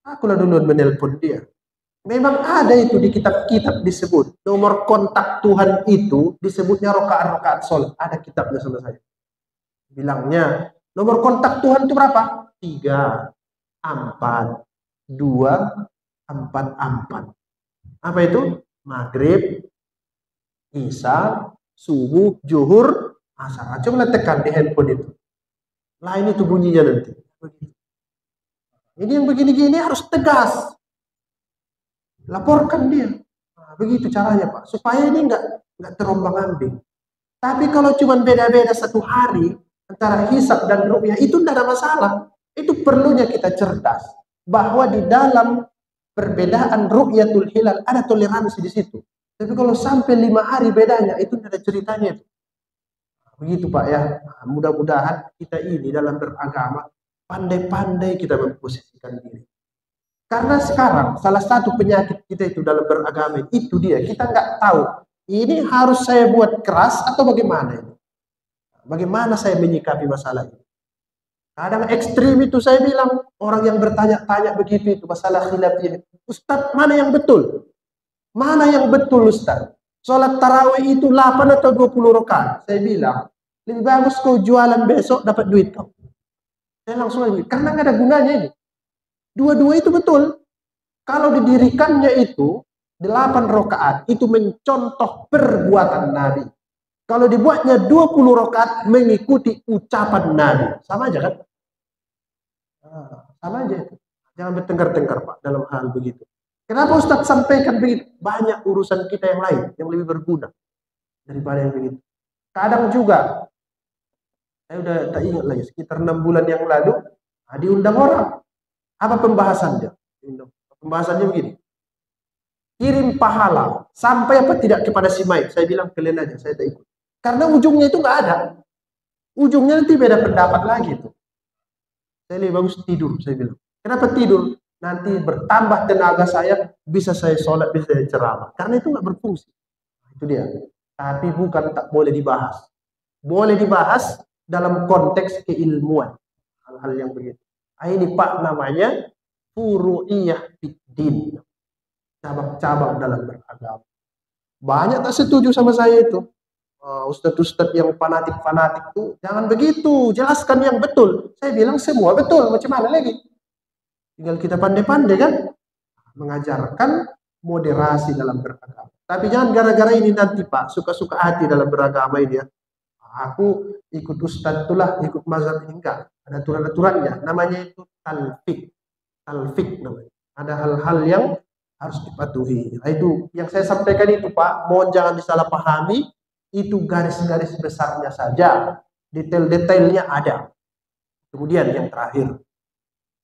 akulah duluan menelpon dia. Memang ada itu di kitab-kitab disebut. Nomor kontak Tuhan itu disebutnya rokaat-rokaat sholat. Ada kitabnya sama saya. Bilangnya, nomor kontak Tuhan itu berapa? 3, 4, 2, 4, 4. Apa itu? Maghrib, Isya, subuh, zuhur, asar. Coba tekan di handphone itu. Lain itu bunyinya nanti. Ini yang begini-gini harus tegas. Laporkan dia. Nah, begitu caranya Pak. Supaya ini nggak terombang-ambing. Tapi kalau cuma beda-beda satu hari antara hisab dan ru'yah itu tidak ada masalah. Itu perlunya kita cerdas. Bahwa di dalam perbedaan ru'yatul hilal ada toleransi di situ. Tapi kalau sampai 5 hari bedanya, itu ada ceritanya itu. Begitu Pak ya. Nah, mudah-mudahan kita ini dalam beragama pandai-pandai kita memposisikan diri. Karena sekarang salah satu penyakit kita itu dalam beragama itu dia, kita nggak tahu ini harus saya buat keras atau bagaimana ini. Bagaimana saya menyikapi masalah ini. Kadang ekstrim itu saya bilang, orang yang bertanya-tanya begitu itu masalah khilaf ini. Ustaz, mana yang betul? Mana yang betul Ustaz? Sholat tarawih itu 8 atau 20 rakaat? Saya bilang, lebih bagus kau jualan besok dapat duit kau. Saya langsung bilang, karena nggak ada gunanya ini. Dua-dua itu betul. Kalau didirikannya itu 8 rakaat, itu mencontoh perbuatan Nabi. Kalau dibuatnya 20 rakaat mengikuti ucapan Nabi. Sama aja kan? Sama aja itu. Jangan bertengkar-tengkar Pak dalam hal begitu. Kenapa Ustadz sampaikan begitu? Banyak urusan kita yang lain yang lebih berguna daripada yang begitu. Kadang juga, saya udah tak ingat lagi, sekitar 6 bulan yang lalu, diundang orang. Apa pembahasannya? Pembahasannya begini. Kirim pahala, sampai apa tidak kepada si mayit. Saya bilang kalian aja, saya tak ikut. Karena ujungnya itu nggak ada. Ujungnya nanti beda pendapat lagi tuh. Saya lebih bagus tidur, saya bilang. Kenapa tidur? Nanti bertambah tenaga saya, bisa saya sholat, bisa saya ceramah. Karena itu nggak berfungsi. Itu dia. Tapi bukan tak boleh dibahas. Boleh dibahas dalam konteks keilmuan. Hal-hal yang begitu. Ini Pak namanya furu'iyah fiddin. Cabang-cabang dalam beragama. Banyak tak setuju sama saya itu. Ustadz-ustadz yang fanatik-fanatik tuh jangan begitu, jelaskan yang betul. Saya bilang semua betul, macam mana lagi? Tinggal kita pandai-pandai kan mengajarkan moderasi dalam beragama. Tapi jangan gara-gara ini nanti Pak suka-suka hati dalam beragama ini ya. Aku ikut ustadz itulah, ikut mazhab ini enggak. Ada aturan-aturannya, namanya itu talfik. Talfik namanya. Ada hal-hal yang harus dipatuhi. Nah, itu yang saya sampaikan itu Pak, mohon jangan disalahpahami. Itu garis-garis besarnya saja, detail-detailnya ada. Kemudian yang terakhir,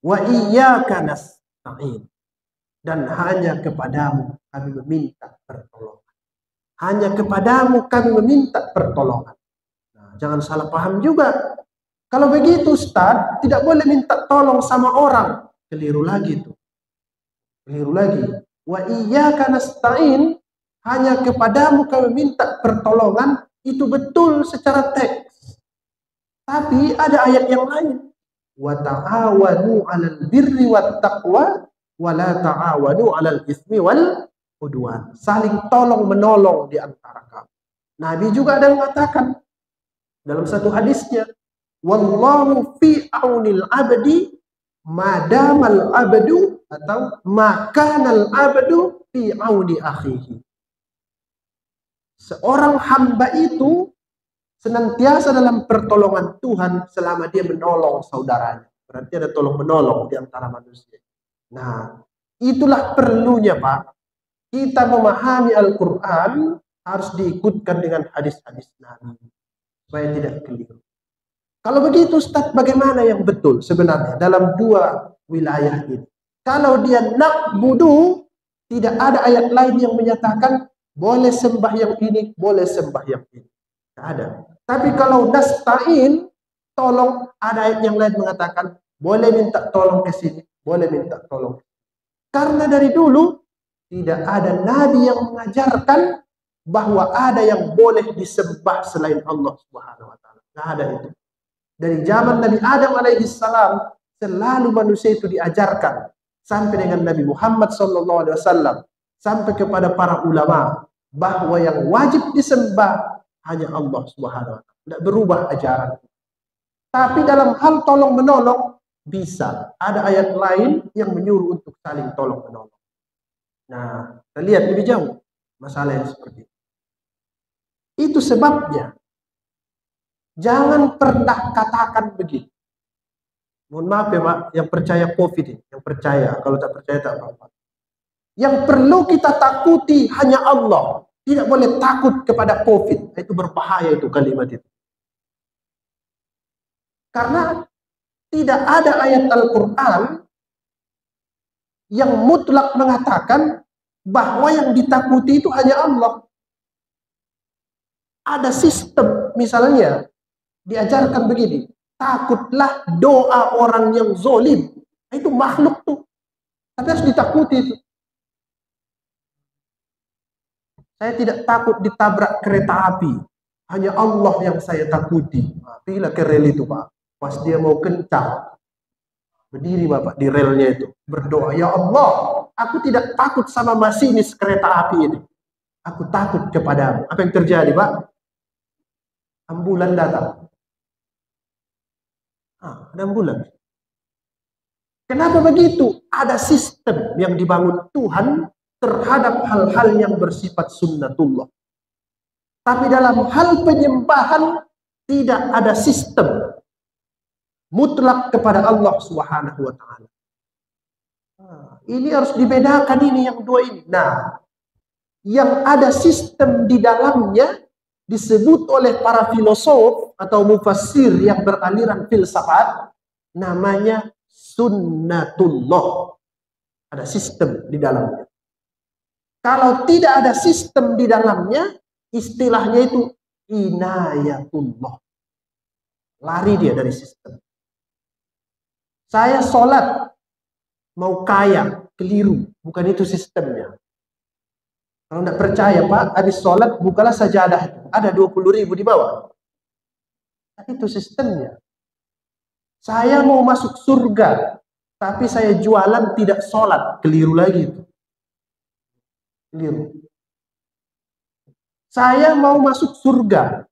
wa iyyaka nasta'in, dan hanya kepadamu kami meminta pertolongan. Hanya kepadamu kami meminta pertolongan. Nah, jangan salah paham juga. Kalau begitu Ustaz, tidak boleh minta tolong sama orang. Keliru lagi itu. Keliru lagi. Wa iyyaka nasta'in, hanya kepadamu kami minta pertolongan, itu betul secara teks. Tapi ada ayat yang lain. Wa ta'awanu 'alal birri wat taqwa wa la ta'awanu 'alal ismi wal udwan. Saling tolong menolong di antara kamu. Nabi juga ada mengatakan dalam satu hadisnya, wallahu fi aunil abdi madamal abdu, atau makanal abdu fi auni akhihi. Seorang hamba itu senantiasa dalam pertolongan Tuhan selama dia menolong saudaranya. Berarti ada tolong menolong di antara manusia. Nah, itulah perlunya Pak. Kita memahami Al-Quran harus diikutkan dengan hadis-hadis Nabi. Supaya tidak keliru. Kalau begitu Ustaz, bagaimana yang betul sebenarnya dalam dua wilayah ini? Kalau dia na'budu, tidak ada ayat lain yang menyatakan boleh sembah yang ini, boleh sembah yang ini. Tidak ada. Tapi kalau nasta'in, tolong, ada ayat yang lain mengatakan boleh minta tolong ke sini, boleh minta tolong. Karena dari dulu tidak ada nabi yang mengajarkan bahwa ada yang boleh disembah selain Allah Subhanahu wa taala. Tidak ada itu. Dari zaman Nabi Adam alaihissalam selalu manusia itu diajarkan sampai dengan Nabi Muhammad sallallahu alaihi wasallam, sampai kepada para ulama, bahwa yang wajib disembah hanya Allah Subhanahu wa taala. Tidak berubah ajaran. Tapi dalam hal tolong menolong bisa. Ada ayat lain yang menyuruh untuk saling tolong menolong. Nah, kita lihat lebih jauh masalah yang seperti itu. Itu sebabnya jangan pernah katakan begitu. Mohon maaf ya Pak, yang percaya COVID ini, yang percaya, kalau tak percaya tak apa-apa. Yang perlu kita takuti hanya Allah. Tidak boleh takut kepada COVID. Itu berbahaya itu kalimat itu. Karena tidak ada ayat Al-Quran yang mutlak mengatakan bahwa yang ditakuti itu hanya Allah. Ada sistem, misalnya diajarkan begini, takutlah doa orang yang zolim. Itu makhluk tuh, tapi harus ditakuti itu. Saya tidak takut ditabrak kereta api, hanya Allah yang saya takuti. Pilih ke rel itu Pak, pas dia mau kencang, berdiri Bapak di relnya itu, berdoa, ya Allah, aku tidak takut sama masinis kereta api ini, aku takut kepadamu. Apa yang terjadi Pak? Ambulan datang. Ada ambulan. Kenapa begitu? Ada sistem yang dibangun Tuhan terhadap hal-hal yang bersifat sunnatullah. Tapi dalam hal penyembahan tidak ada sistem mutlak kepada Allah Subhanahu wa taala. Ini harus dibedakan, ini yang dua ini. Nah, yang ada sistem di dalamnya disebut oleh para filosof atau mufassir yang beraliran filsafat, namanya sunnatullah. Ada sistem di dalamnya. Kalau tidak ada sistem di dalamnya, istilahnya itu inayatullah. Lari dia dari sistem. Saya sholat mau kaya, keliru, bukan itu sistemnya. Kalau tidak percaya Pak, habis sholat bukalah sajadah itu, ada 20.000 di bawah. Itu sistemnya. Saya mau masuk surga, tapi saya jualan tidak sholat, keliru lagi itu. Keliru. Saya mau masuk surga,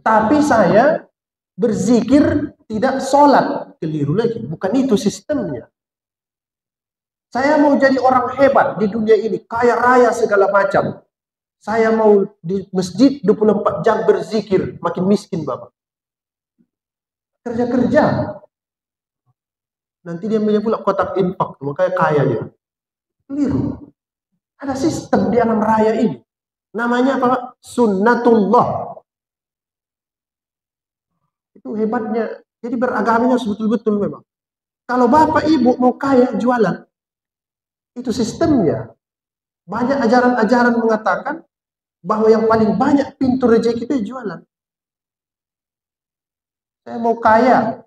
tapi saya berzikir tidak sholat, keliru lagi. Bukan itu sistemnya. Saya mau jadi orang hebat di dunia ini, kaya raya segala macam. Saya mau di masjid 24 jam berzikir, makin miskin Bapak. Kerja-kerja. Nanti dia punya pula kotak infak, makanya kaya dia. Keliru. Ada sistem di alam raya ini. Namanya apa? Sunnatullah. Itu hebatnya. Jadi beragamanya betul-betul memang. Kalau Bapak Ibu mau kaya, jualan. Itu sistemnya. Banyak ajaran-ajaran mengatakan bahwa yang paling banyak pintu rezeki itu jualan. Saya mau kaya,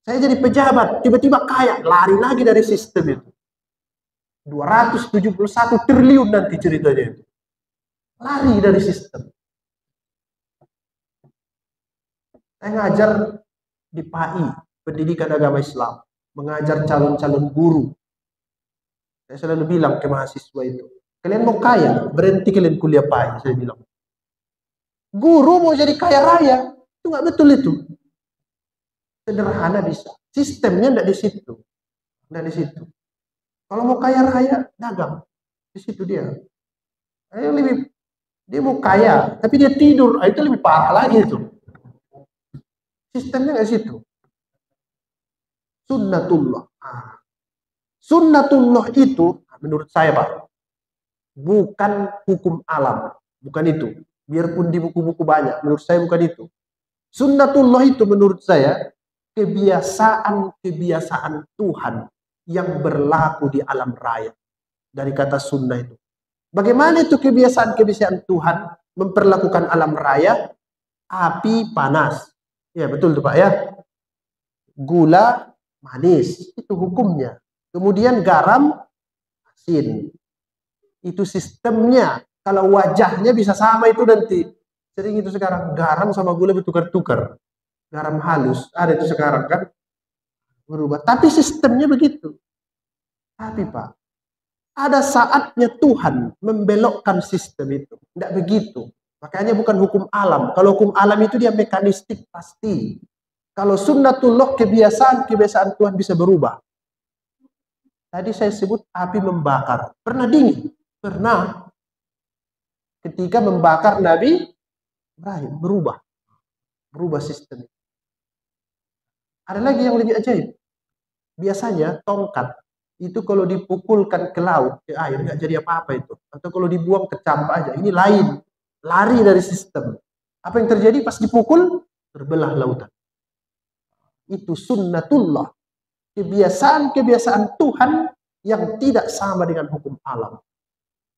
saya jadi pejabat, tiba-tiba kaya, lari lagi dari sistem itu. 271 triliun nanti ceritanya itu. Lari dari sistem. Saya ngajar di PAI, Pendidikan Agama Islam, mengajar calon-calon guru. Saya selalu bilang ke mahasiswa itu, kalian mau kaya, berhenti kalian kuliah PAI, saya bilang. Guru mau jadi kaya raya, itu nggak betul itu. Sederhana bisa, sistemnya nggak di situ, nggak di situ. Kalau mau kaya raya, dagang, di situ dia. Dia mau kaya, tapi dia tidur, itu lebih parah lagi itu. Sistemnya nggak di situ. Sunnatullah. Sunnatullah itu, menurut saya Pak, bukan hukum alam, bukan itu. Biarpun di buku-buku banyak, menurut saya bukan itu. Sunnatullah itu menurut saya kebiasaan-kebiasaan Tuhan yang berlaku di alam raya. Dari kata sunnah itu. Bagaimana itu kebiasaan-kebiasaan Tuhan memperlakukan alam raya? Api panas. Ya betul tuh Pak ya. Gula manis, itu hukumnya. Kemudian garam, asin. Itu sistemnya. Kalau wajahnya bisa sama itu nanti. Sering itu sekarang, garam sama gula bertukar-tukar. Garam halus, ada itu sekarang kan. Berubah. Tapi sistemnya begitu. Tapi Pak, ada saatnya Tuhan membelokkan sistem itu. Tidak begitu. Makanya bukan hukum alam. Kalau hukum alam itu dia mekanistik pasti. Kalau sunnatullah, kebiasaan-kebiasaan Tuhan bisa berubah. Tadi saya sebut api membakar. Pernah dingin? Pernah. Ketika membakar Nabi Ibrahim, berubah. Berubah sistem. Ada lagi yang lebih ajaib. Biasanya tongkat itu kalau dipukulkan ke laut, ke air, nggak jadi apa-apa itu. Atau kalau dibuang ke campak aja. Ini lain. Lari dari sistem. Apa yang terjadi pas dipukul? Terbelah lautan. Itu sunnatullah. Kebiasaan-kebiasaan Tuhan yang tidak sama dengan hukum alam.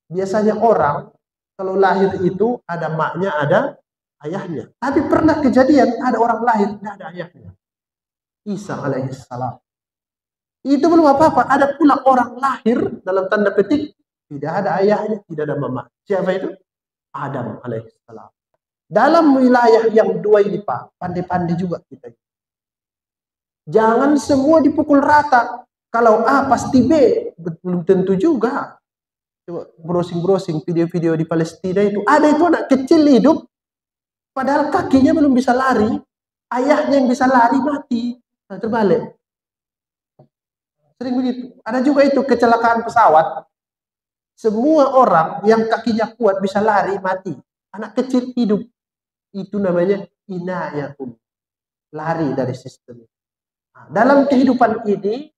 Biasanya orang kalau lahir itu ada maknya, ada ayahnya. Tapi pernah kejadian ada orang lahir tidak ada ayahnya. Isa alaihissalam. Itu belum apa-apa. Ada pula orang lahir dalam tanda petik tidak ada ayahnya, tidak ada mama. Siapa itu? Adam alaihissalam. Dalam wilayah yang dua ini Pak, pandai-pandai juga kita. Jangan semua dipukul rata. Kalau A pasti B, belum tentu juga. Coba browsing-browsing video-video di Palestina itu. Ada itu anak kecil hidup, padahal kakinya belum bisa lari. Ayahnya yang bisa lari mati. Nah, terbalik. Sering begitu. Ada juga itu kecelakaan pesawat. Semua orang yang kakinya kuat bisa lari mati. Anak kecil hidup. Itu namanya inayatun. Lari dari sistem. Nah, dalam kehidupan ini,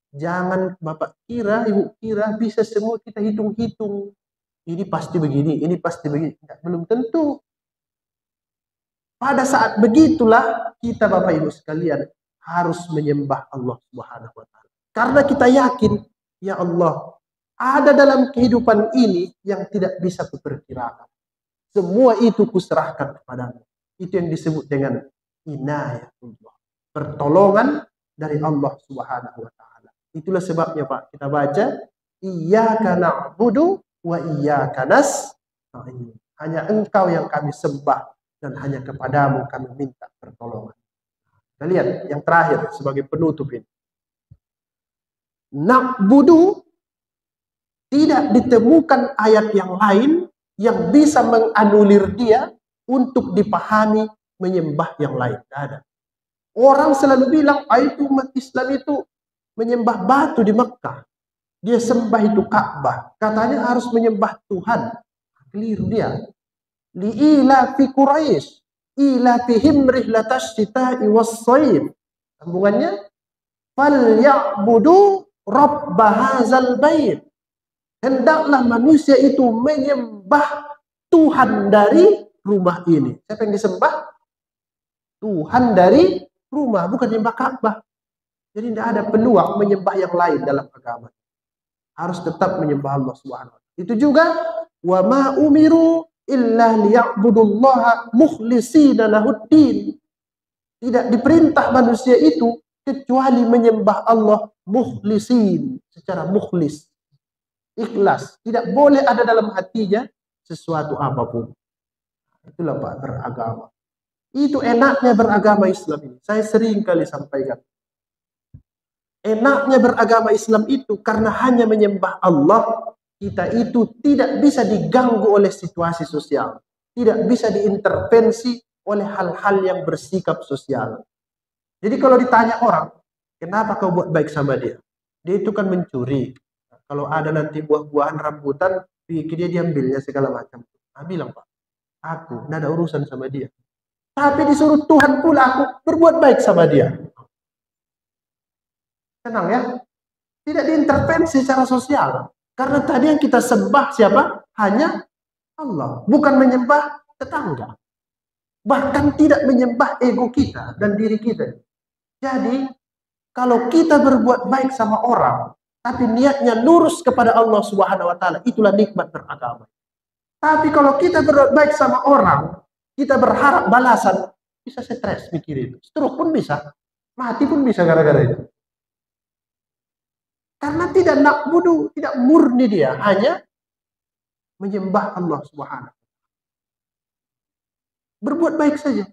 jangan Bapak kira, Ibu kira bisa semua kita hitung-hitung. Ini pasti begini, ini pasti begini. Belum tentu. Pada saat begitulah kita Bapak Ibu sekalian harus menyembah Allah Subhanahu wa taala. Karena kita yakin, ya Allah, ada dalam kehidupan ini yang tidak bisa kuperkirakan. Semua itu kuserahkan kepadamu. Itu yang disebut dengan inayatullah. Pertolongan dari Allah Subhanahu wa taala. Itulah sebabnya Pak, kita baca iyyaka na'budu wa iyyaka nasta'in. Hanya Engkau yang kami sembah dan hanya kepadamu kami minta pertolongan. Kita lihat yang terakhir sebagai penutup ini. Na'budu, tidak ditemukan ayat yang lain yang bisa menganulir dia untuk dipahami menyembah yang lain. Tidak ada. Orang selalu bilang, itu umat Islam itu menyembah batu di Mekah. Dia sembah itu Ka'bah. Katanya harus menyembah Tuhan. Keliru dia. Li'ila fi Quraisy, ila fihim rihlatash shita'i was-shayf. Sambungannya, falya'budu rabb hadzal bait. Hendaklah manusia itu menyembah Tuhan dari rumah ini. Siapa yang disembah? Tuhan dari rumah, bukan menyembah Ka'bah. Jadi tidak ada peluang menyembah yang lain dalam agama. Harus tetap menyembah Allah Subhanahu wa taala. Itu juga wa ma umiru illa liya'budullaha mukhlishina lahuddin. Tidak diperintah manusia itu kecuali menyembah Allah mukhlisin, secara mukhlis. Ikhlas, tidak boleh ada dalam hatinya sesuatu apapun. Itulah Pak beragama. Itu enaknya beragama Islam ini. Saya sering kali sampaikan. Enaknya beragama Islam itu karena hanya menyembah Allah, kita itu tidak bisa diganggu oleh situasi sosial. Tidak bisa diintervensi oleh hal-hal yang bersikap sosial. Jadi kalau ditanya orang, kenapa kau buat baik sama dia? Dia itu kan mencuri. Kalau ada nanti buah-buahan rambutan, dia diambilnya segala macam. Nah, bilang Pak, aku tidak ada urusan sama dia. Tapi disuruh Tuhan pula aku berbuat baik sama dia. Tenang ya. Tidak diintervensi secara sosial. Karena tadi yang kita sembah siapa? Hanya Allah. Bukan menyembah tetangga. Bahkan tidak menyembah ego kita dan diri kita. Jadi, kalau kita berbuat baik sama orang, tapi niatnya lurus kepada Allah Subhanahu wa taala, itulah nikmat beragama. Tapi kalau kita berbuat baik sama orang, kita berharap balasan, bisa stres mikirin. Stroke pun bisa, mati pun bisa gara-gara itu. Karena tidak nakbudu, tidak murni dia, hanya menyembah Allah Subhanahu. Berbuat baik saja.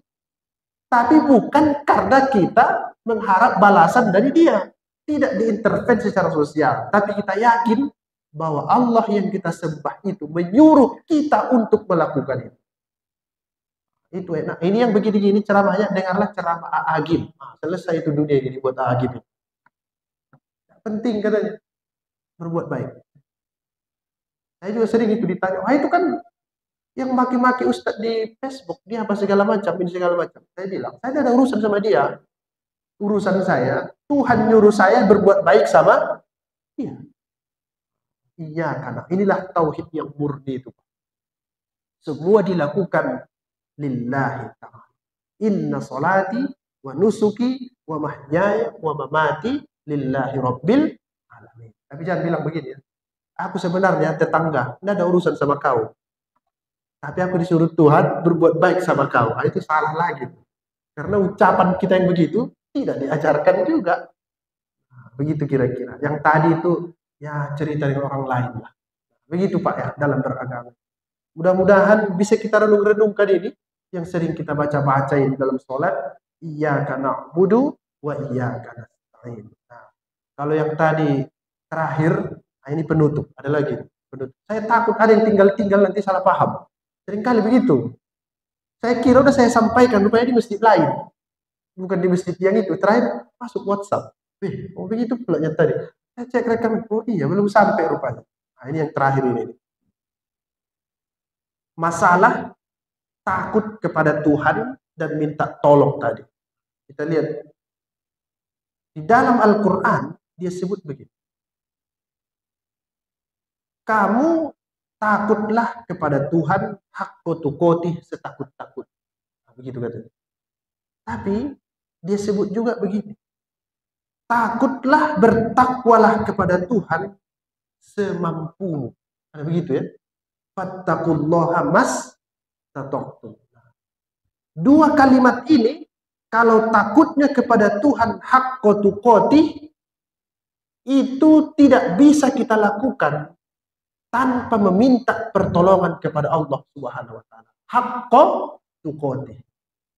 Tapi bukan karena kita mengharap balasan dari dia. Tidak diintervensi secara sosial. Tapi kita yakin bahwa Allah yang kita sembah itu menyuruh kita untuk melakukan itu. Itu enak. Ini yang begini-gini ceramahnya, dengarlah ceramah Agim. Nah, selesai itu dunia ini buat Agim. Penting katanya. Berbuat baik. Saya juga sering itu ditanya, itu kan yang maki-maki Ustadz di Facebook, dia apa segala macam, ini segala macam. Saya bilang, saya tidak ada urusan sama dia. Urusan saya, Tuhan nyuruh saya berbuat baik sama dia. Iya, karena inilah tauhid yang murni itu. Semua dilakukan lillahi ta'ala. Inna salati wa nusuki wa mahyaya wa mamati lillahi rabbil alamin. Tapi jangan bilang begini ya. Aku sebenarnya tetangga, tidak ada urusan sama kau. Tapi aku disuruh Tuhan berbuat baik sama kau. Ah, itu salah lagi. Karena ucapan kita yang begitu tidak diajarkan juga. Begitu kira-kira. Yang tadi itu ya cerita dengan orang lain lah. Begitu Pak ya dalam beragama. Mudah-mudahan bisa kita renung-renungkan ini yang sering kita baca-baca ini dalam sholat. Iyyaka na'budu wa iyyaka nasta'in. Nah, kalau yang tadi terakhir, nah ini penutup. Ada lagi penutup. Saya takut ada yang tinggal-tinggal nanti salah paham. Seringkali begitu. Saya kira udah saya sampaikan, rupanya di masjid lain. Bukan di masjid yang itu. Terakhir masuk WhatsApp. Oh begitu pula yang tadi. Saya cek rekam. Oh iya, belum sampai rupanya. Nah ini yang terakhir ini. Masalah takut kepada Tuhan dan minta tolong tadi. Kita lihat. Di dalam Al-Quran, dia sebut begini. Kamu takutlah kepada Tuhan hakku tukoti setakut-takut. Nah, begitu katanya. Tapi dia sebut juga begini. Takutlah, bertakwalah kepada Tuhan semampumu. Ada begitu ya. Fattaqullaha mastata'tum. Dua kalimat ini kalau takutnya kepada Tuhan hakku tukoti itu tidak bisa kita lakukan tanpa meminta pertolongan kepada Allah Subhanahu wa taala. Hakku tukoti.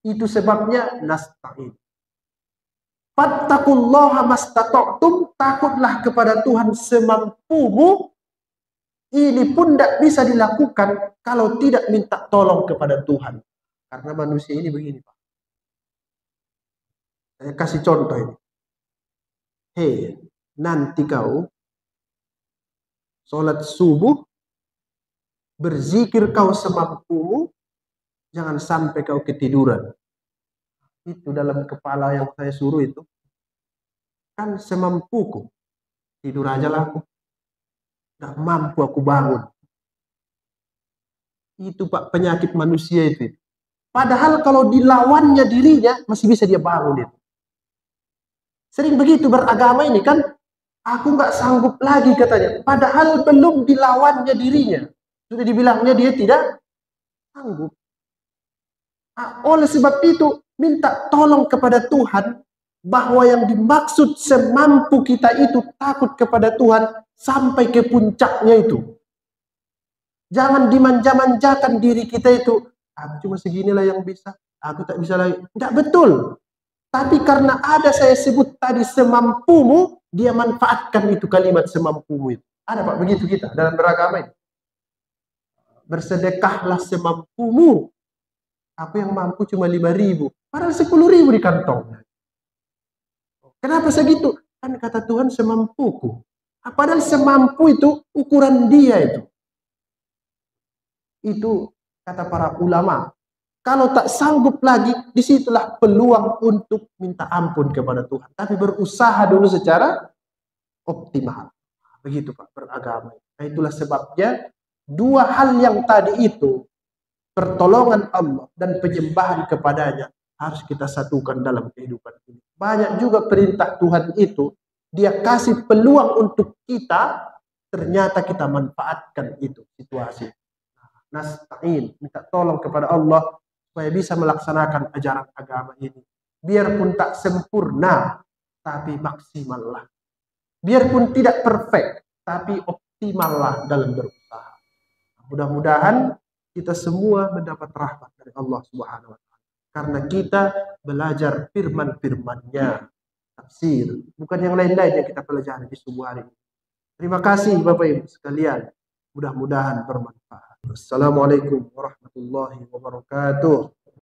Itu sebabnya nasta'in. Fattaqullaha mastata'tum, takutlah kepada Tuhan semampumu. Ini pun tidak bisa dilakukan kalau tidak minta tolong kepada Tuhan. Karena manusia ini begini, Pak. Saya kasih contoh ini. Hei, nanti kau sholat subuh, berzikir kau semampumu, jangan sampai kau ketiduran. Itu dalam kepala yang saya suruh itu. Kan semampuku. Tidur aja lah aku. Gak mampu aku bangun. Itu Pak penyakit manusia itu. Padahal kalau dilawannya dirinya masih bisa dia bangun itu. Sering begitu beragama ini kan. Aku gak sanggup lagi katanya. Padahal belum dilawannya dirinya. Sudah dibilangnya dia tidak sanggup. Nah, oleh sebab itu minta tolong kepada Tuhan. Bahwa yang dimaksud semampu kita itu takut kepada Tuhan sampai ke puncaknya itu. Jangan dimanja-manjakan diri kita itu. Aku cuma seginilah yang bisa. Aku tak bisa lagi. Tidak betul. Tapi karena ada saya sebut tadi semampumu, dia manfaatkan itu kalimat semampumu itu. Ada Pak begitu kita dalam beragama ini. Bersedekahlah semampumu. Aku yang mampu cuma 5.000. Padahal 10.000 di kantong. Kenapa segitu? Kan kata Tuhan semampuku. Padahal semampu itu ukuran dia itu. Itu kata para ulama. Kalau tak sanggup lagi, disitulah peluang untuk minta ampun kepada Tuhan. Tapi berusaha dulu secara optimal. Begitu Pak beragama. Nah, itulah sebabnya dua hal yang tadi itu, pertolongan Allah dan penyembahan kepadanya, harus kita satukan dalam kehidupan ini. Banyak juga perintah Tuhan itu, dia kasih peluang untuk kita, ternyata kita manfaatkan itu situasi. Nasta'in, minta tolong kepada Allah supaya bisa melaksanakan ajaran agama ini. Biarpun tak sempurna, tapi maksimallah. Biarpun tidak perfect, tapi optimallah dalam berusaha. Mudah-mudahan kita semua mendapat rahmat dari Allah Subhanahu wa taala. Karena kita belajar firman-firman-Nya, tafsir, bukan yang lain-lain yang kita pelajari di subuh hari ini. Terima kasih Bapak Ibu sekalian. Mudah-mudahan bermanfaat. Assalamualaikum warahmatullahi wabarakatuh.